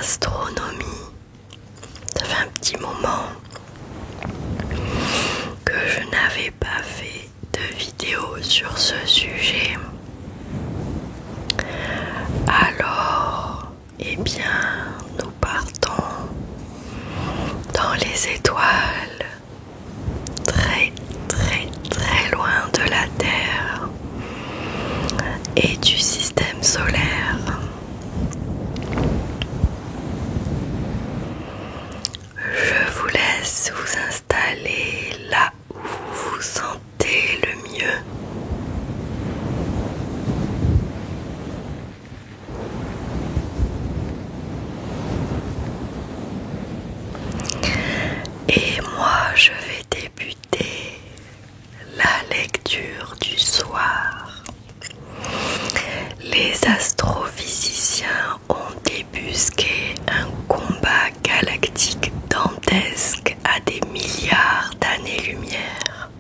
astronomie. Ça fait un petit moment que je n'avais pas fait de vidéo sur ce sujet. Alors, eh bien, nous partons dans les étoiles, très très très loin de la Terre et du système solaire. Je vous laisse vous installer là où vous vous sentez le mieux. Et moi, je vais débuter la lecture du soir. Les astrophysiciens ont débusqué un combat galactique dantesque à des milliards d'années-lumière.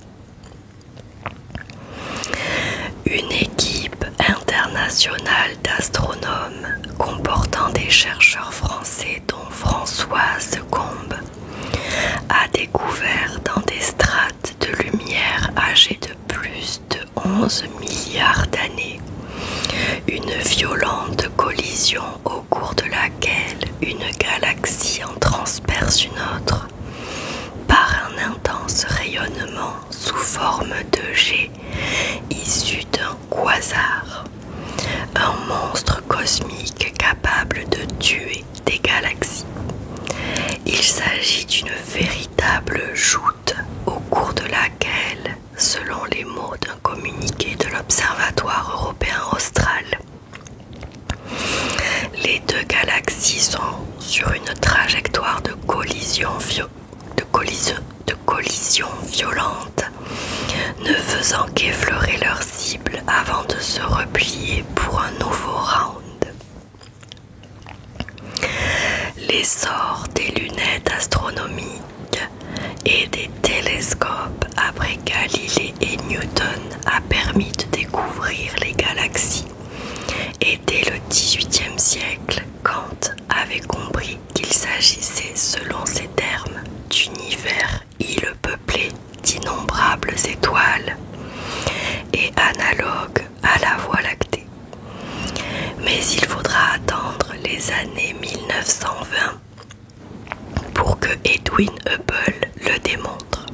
Une équipe internationale d'astronomes comportant des chercheurs français dont Françoise Combe a découvert dans des strates de lumière âgées de plus de 11 milliards d'années une violente collision au cours de laquelle une galaxie en transperce une autre par un intense rayonnement sous forme de jet issu d'un quasar, un monstre cosmique capable de tuer des galaxies. Il s'agit d'une véritable joute au cours de laquelle, selon les mots d'un communiqué de l'Observatoire européen austral, les deux galaxies sont sur une trajectoire de collision violente, ne faisant qu'effleurer leur cible avant de se replier pour un nouveau round. L'essor des lunettes astronomiques et des télescopes après Galilée et Newton a permis de découvrir les galaxies. Et dès le XVIIIe siècle, Kant avait compris qu'il s'agissait, selon ses termes, d'univers îles peuplées d'innombrables étoiles et analogues à la Voie lactée. Mais il faudra attendre les années 1920 pour que Edwin Hubble le démontre.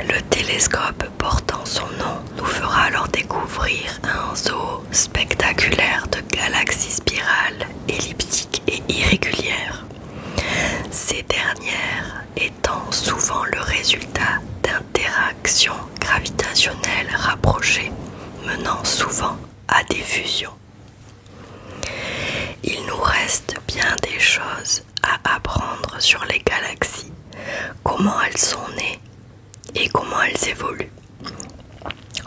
Le télescope portant son nom nous fera alors découvrir un zoo spectaculaire de galaxies spirales, elliptiques et irrégulières. Ces dernières étant souvent le résultat d'interactions gravitationnelles rapprochées, menant souvent à des fusions. Il nous reste bien des choses à apprendre sur les galaxies, comment elles sont nées et comment elles évoluent.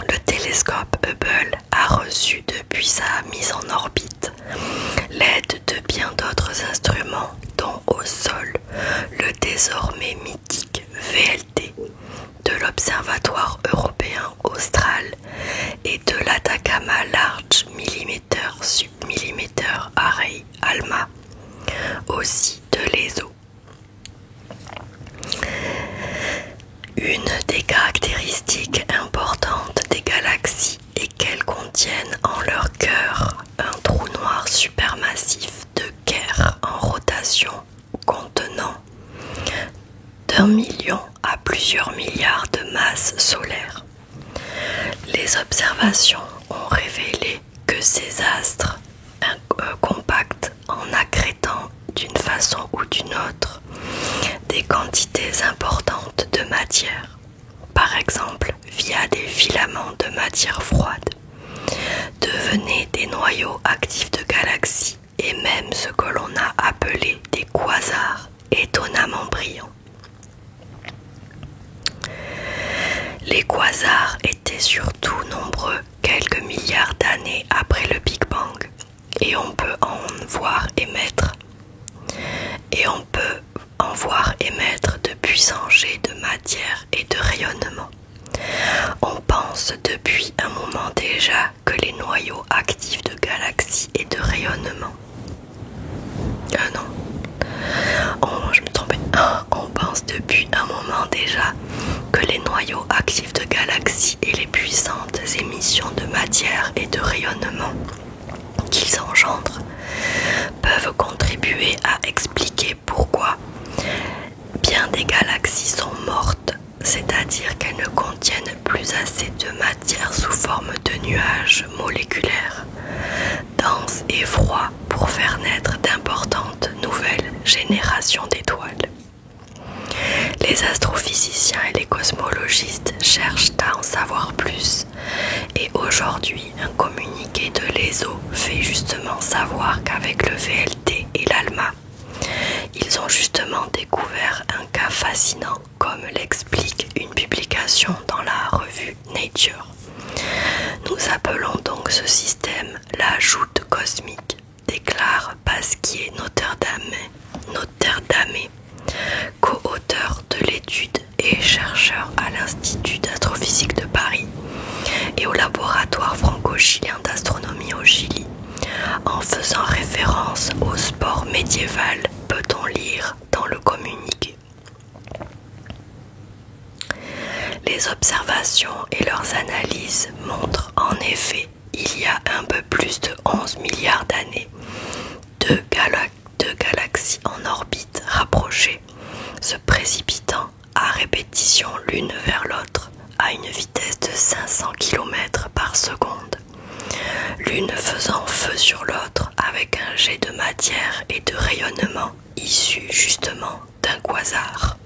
Le télescope Hubble a reçu depuis sa mise en orbite l'aide de bien d'autres instruments, dont au sol le désormais mythique VLT de l'Observatoire européen austral et de l'Atacama Large Millimeter Submillimeter Array ALMA, aussi de l'ESO. Une des caractéristiques importantes des galaxies est qu'elles contiennent en leur cœur un trou noir supermassif de Kerr en rotation contenant d'1 million à plusieurs milliards de masses solaires. Les observations ont révélé que ces astres compacts en accrétant d'une façon ou d'une autre des quantités importantes de matière, par exemple via des filaments de matière froide, devenaient des noyaux actifs de galaxies et même ce que l'on a appelé des quasars étonnamment brillants. Les quasars étaient surtout nombreux quelques milliards d'années après le Big Bang et on peut en voir émettre de puissants jets de matière et de rayonnement. On pense depuis un moment déjà que les noyaux actifs de galaxies et de rayonnement On pense depuis un moment déjà que les noyaux actifs de galaxies et les puissantes émissions de matière et de rayonnement qu'ils engendrent peuvent contribuer à expliquer pourquoi bien des galaxies sont mortes, c'est-à-dire qu'elles ne contiennent plus assez de matière sous forme de nuages moléculaires, denses et froids pour faire naître d'importantes nouvelles générations d'étoiles. Les astrophysiciens et les cosmologistes cherchent à en savoir plus et aujourd'hui un communiqué de l'ESO fait justement savoir qu'avec le VLT et l'ALMA, ils ont justement découvert un cas fascinant comme l'explique une publication dans la revue Nature. Nous appelons donc ce système la joute cosmique, déclare Pasquier Notterdamé, co-auteur de l'étude et chercheur à l'Institut d'astrophysique de Paris et au laboratoire franco-chilien d'astronomie au Chili. En faisant référence au sport médiéval, peut-on lire dans le communiqué. Les observations et leurs analyses montrent en effet, il y a un peu plus de 11 milliards d'années, deux galaxies en orbite rapprochées, se précipitant à répétition l'une vers l'autre à une vitesse de 500 km par seconde, l'une faisant feu sur l'autre avec un jet de matière et de rayonnement issu justement d'un quasar,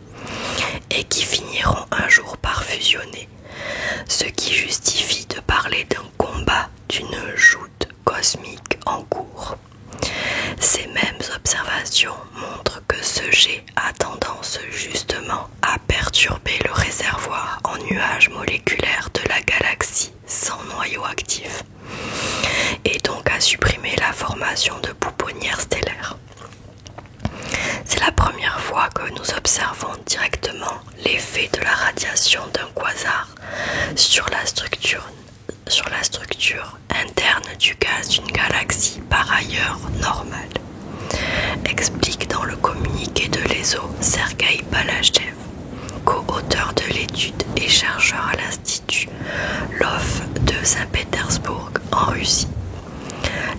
et qui finiront un jour par fusionner, ce qui justifie de parler d'un combat, d'une joute cosmique en cours. Ces mêmes observations montrent que ce jet a tendance justement à perturber le réservoir en nuages moléculaires de la galaxie sans noyau actif, et donc à supprimer la formation de pouponnières stellaires. C'est la première fois que nous observons directement l'effet de la radiation d'un quasar sur la structure interne du gaz d'une galaxie par ailleurs normale, explique dans le communiqué de l'ESO Sergueï Balajdev, co-auteur de l'étude et chercheur à l'Institut LOF de Saint-Pétersbourg en Russie.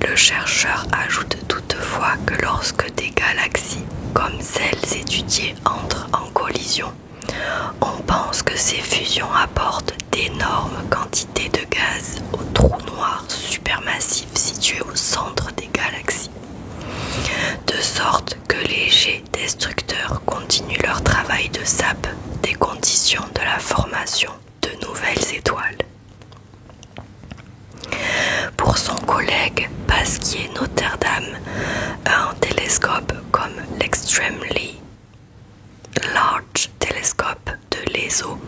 Le chercheur ajoute toutefois que lorsque des galaxies comme celles étudiées entrent en collision, on pense que ces fusions apportent d'énormes quantités de gaz aux trous noirs supermassifs situés au centre des galaxies, de sorte que les jets destructeurs continuent leur travail de sape des conditions de la formation de nouvelles étoiles. Pour son collègue Pasquier Notterdamé, un télescope comme l'Extremely Large Telescope de l'ESO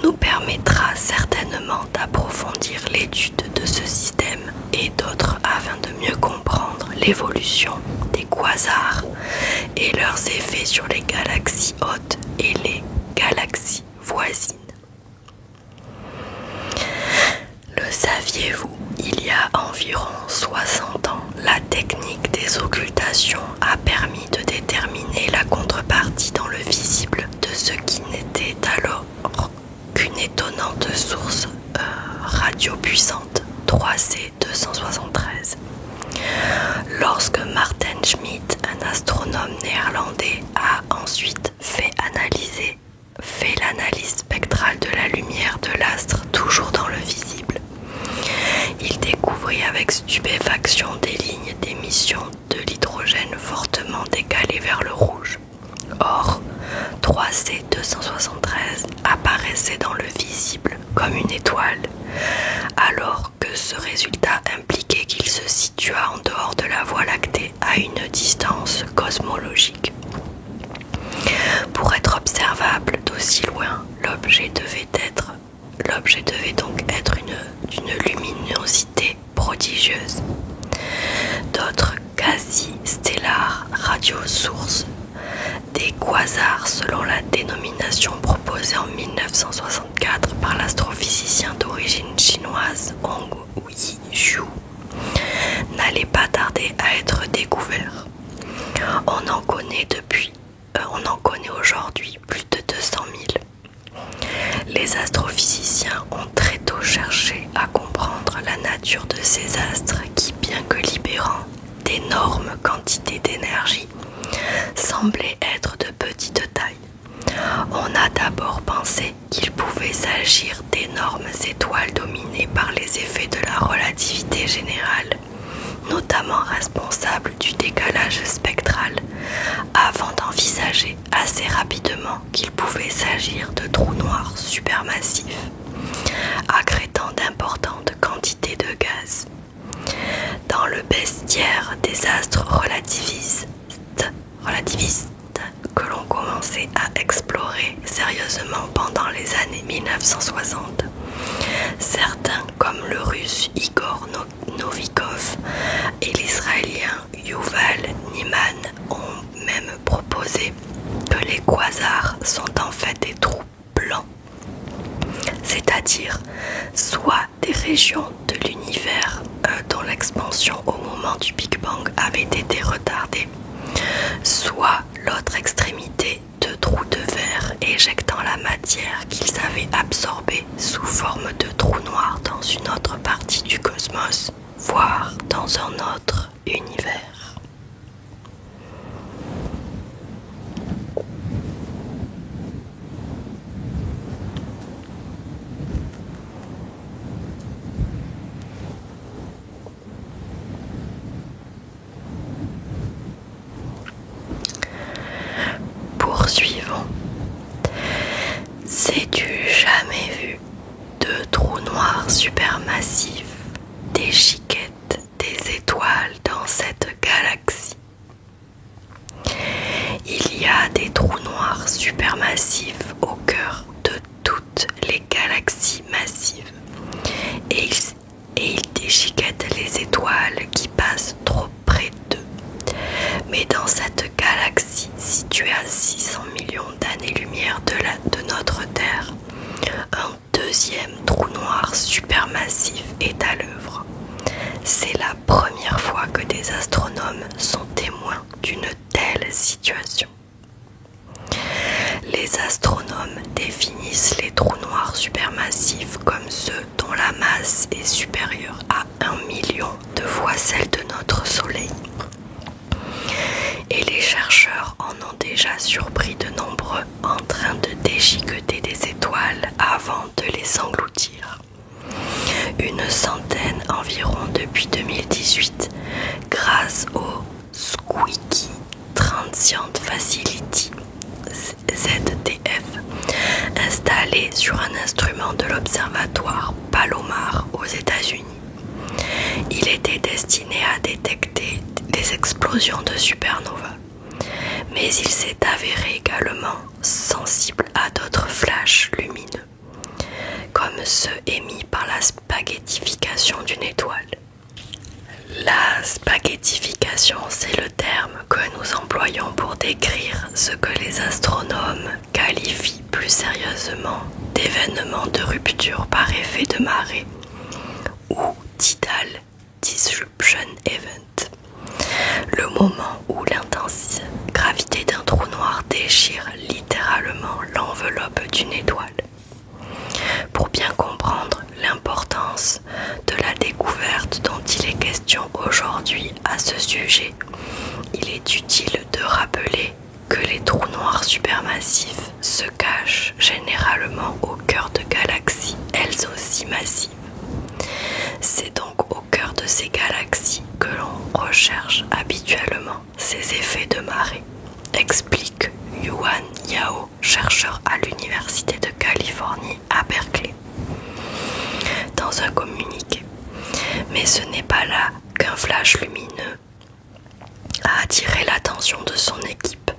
nous permettra certainement d'approfondir l'étude de ce système et d'autres afin de mieux comprendre l'évolution des quasars et leurs effets sur les galaxies hautes et les galaxies voisines. Le saviez-vous, il y a environ 60 ans, la technique des occultations a permis de déterminer la contrepartie dans le visible de ce qui n'était alors qu'une étonnante source radiopuissante, 3C 273. Lorsque Martin Schmidt, un astronome néerlandais, a ensuite fait l'analyse spectrale de la lumière de l'astre toujours dans le visible, il découvrit avec stupéfaction des lignes d'émission de l'hydrogène fortement décalées vers le rouge. Or, 3C 273 apparaissait dans le visible comme une étoile, alors que ce résultat impliquait qu'il se situa en dehors de la Voie lactée à une distance cosmologique. Pour être observable d'aussi loin, l'objet devait donc être d'une luminosité prodigieuse. D'autres quasi-stellars radiosources, des quasars selon la dénomination proposée en 1964 par l'astrophysicien d'origine chinoise Hong Yi-Zhu, n'allaient pas tarder à être découverts. On on en connaît aujourd'hui plus de 200 000. Les astrophysiciens ont très tôt cherché à comprendre la nature de ces astres qui, bien que libérant d'énormes quantités d'énergie, semblaient être de petite taille. On a d'abord pensé qu'il pouvait s'agir d'énormes étoiles dominées par les effets de la relativité générale, notamment responsables du décalage spectral, avant d'envisager assez rapidement qu'il pouvait s'agir de trous noirs supermassifs, accrétant d'importantes quantités de gaz. Dans le bestiaire des astres relativistes que l'on commençait à explorer sérieusement pendant les années 1960, certains comme le russe Igor Novikov et l'israélien Yuval Nieman ont même proposé que les quasars sont en fait des trous blancs, c'est-à-dire soit des régions de l'univers dont l'expansion au moment du Big Bang avait été retardée, soit l'autre extrémité de trous de verre éjectant la matière qu'ils avaient absorbée sous forme de trous noirs dans une autre partie du cosmos, voire dans un autre univers. Poursuivons. Sais-tu jamais vu de trous noirs supermassifs, déchiquettent des étoiles dans cette galaxie? Il y a des trous noirs supermassifs au cœur de toutes les galaxies massives et ils déchiquettent les étoiles qui passent trop près d'eux. Mais dans cette galaxie située à 600 millions d'années-lumière de notre Terre, un deuxième trou noir supermassif est à l'œuvre. C'est la première fois que des astronomes sont témoins d'une telle situation. Les astronomes définissent les trous noirs supermassifs comme ceux dont la masse est supérieure à 1 million de fois celle de notre Soleil. Et les chercheurs en ont déjà surpris de nombreux en train de déchiqueter des étoiles avant de les engloutir. Une centaine environ depuis 2018, grâce au Squeaky Transient Facility ZTF, installé sur un instrument de l'observatoire Palomar aux États-Unis. Il était destiné à détecter les explosions de supernovas, mais il s'est avéré également sensible à d'autres flashs lumineux, comme ceux émis par la spaghettification d'une étoile. La spaghettification, c'est le terme que nous employons pour décrire ce que les astronomes qualifient plus sérieusement d'événements de rupture par effet de marée ou tidal disruption event, le moment où l'intense gravité d'un trou noir déchire littéralement l'enveloppe d'une étoile. Pour bien comprendre l'importance de la découverte dont il est question aujourd'hui à ce sujet, il est utile de rappeler que les trous noirs supermassifs se cachent généralement au cœur de galaxies elles aussi massives. C'est donc au cœur de ces galaxies que l'on recherche habituellement ces effets de marée, explique Yuan Yao, chercheur à l'Université de Californie à Berkeley, dans un communiqué. Mais ce n'est pas là qu'un flash lumineux a attiré l'attention de son équipe.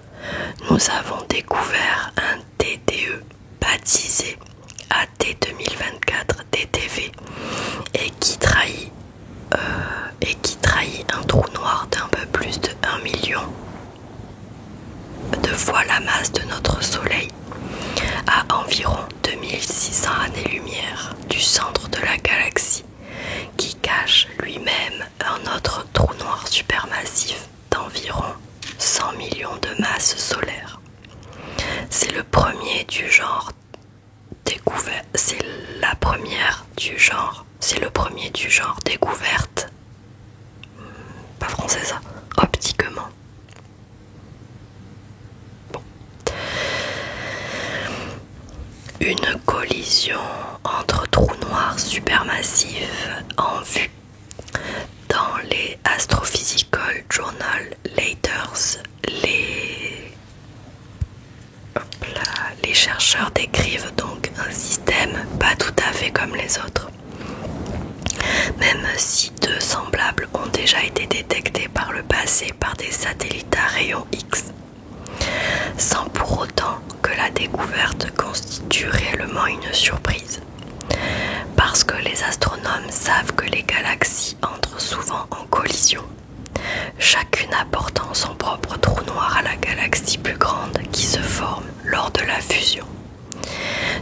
Nous avons découvert un TDE baptisé AT 2024 DTV et qui trahit un trou noir d'un peu plus de 1 million de fois la masse de notre Soleil, à environ 2600 années-lumière du centre de la galaxie, qui cache lui-même un autre trou noir supermassif d'environ 100 millions de masses solaires. le premier du genre découvert. C'est la première du genre. C'est le premier du genre découverte. Pas français ça. Optiquement. Bon. Une collision entre trous noirs supermassifs en vue. Dans les Astrophysical Journal Letters, les chercheurs décrivent donc un système pas tout à fait comme les autres. Même si deux semblables ont déjà été détectés par le passé par des satellites à rayons X, sans pour autant que la découverte constitue réellement une surprise. Parce que les astronomes savent que les galaxies entrent souvent en collision, chacune apportant son propre trou noir à la galaxie plus grande qui se forme lors de la fusion.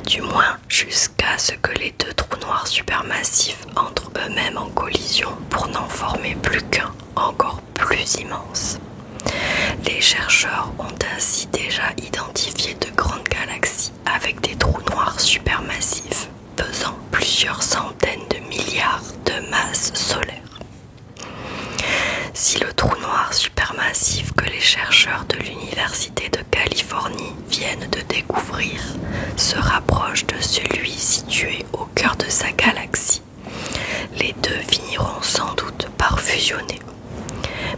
Du moins jusqu'à ce que les deux trous noirs supermassifs entrent eux-mêmes en collision pour n'en former plus qu'un encore plus immense. Les chercheurs ont ainsi déjà identifié de grandes galaxies avec des trous noirs supermassifs pesant plusieurs centaines de milliards de masses solaires. Si le trou noir supermassif que les chercheurs de l'Université de Californie viennent de découvrir se rapproche de celui situé au cœur de sa galaxie, les deux finiront sans doute par fusionner,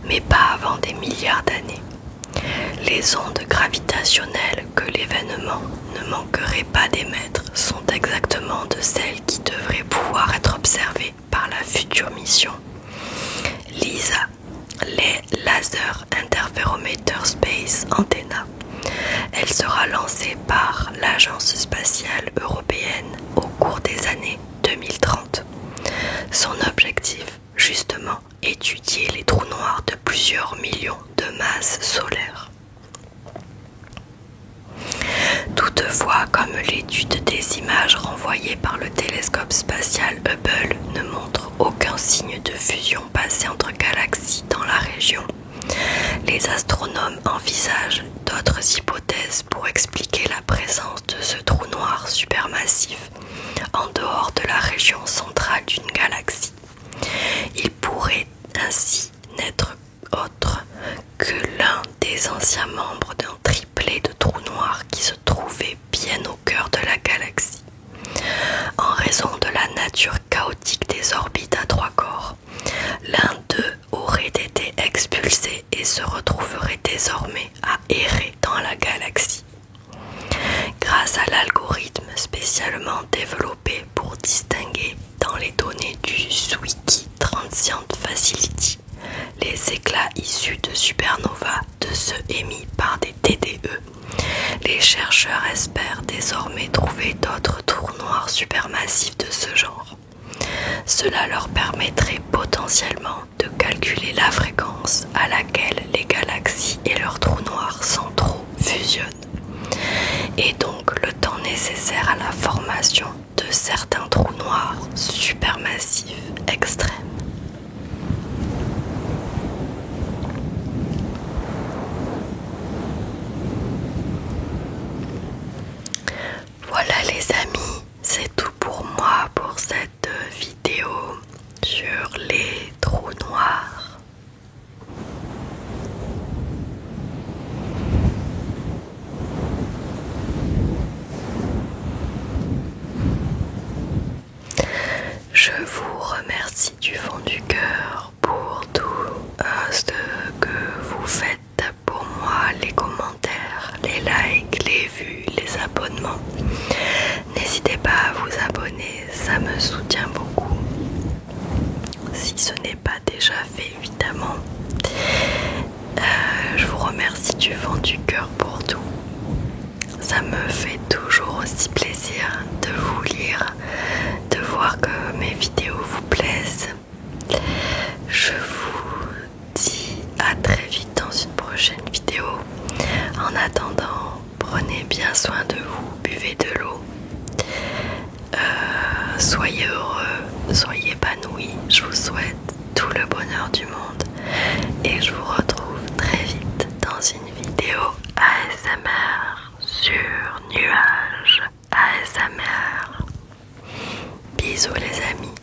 mais pas avant des milliards d'années. Les ondes gravitationnelles que l'événement ne manquerait pas d'émettre sont exactement de celles qui devraient pouvoir être observées par la future mission LISA, les Laser Interferometer Space Antenna. Elle sera lancée par l'Agence spatiale européenne au cours des années 2030. Son objectif, justement, étudier les trous noirs de plusieurs millions de masses solaires. Toutefois, comme l'étude des images renvoyées par le télescope spatial Hubble ne montre aucun signe de fusion passée entre galaxies dans la région, les astronomes envisagent d'autres hypothèses pour expliquer la présence de ce trou noir supermassif en dehors de la région centrale d'une galaxie. Il pourrait ainsi n'être autre que l'un des anciens membres d'un triplet de trous noirs qui se trouvait bien au cœur de la galaxie. En raison de la nature chaotique des orbites à trois corps, l'un d'eux aurait été expulsé et se retrouverait désormais à errer dans la galaxie. Grâce à l'algorithme spécialement développé pour distinguer dans les données du Zwicky Transient Facility les éclats issus de supernovas de ceux émis par des TDE, les chercheurs espèrent désormais trouver d'autres trous noirs supermassifs de ce genre. Cela leur permettrait potentiellement de calculer la fréquence à laquelle les galaxies et leurs trous noirs centraux fusionnent, et donc le temps nécessaire à la formation de certains trous noirs supermassifs extrêmes. Voilà les amis, c'est tout pour moi pour cette vidéo sur les trous noirs. Je vous remercie du fond du cœur pour tout ce que vous faites pour moi, les commentaires, les likes, les vues, les abonnements. N'hésitez pas à vous abonner, ça me soutient beaucoup. Si ce n'est pas déjà fait, évidemment. Je vous remercie du fond du cœur pour tout. Ça me fait toujours aussi plaisir de vous lire, de voir que mes vidéos vous plaisent. Je vous dis à très vite dans une prochaine vidéo. En attendant, prenez bien soin de vous, buvez de l'eau. Soyez heureux, soyez épanouis. Je vous souhaite tout le bonheur du monde. Et je vous retrouve très vite dans une vidéo ASMR sur Bisous les amis.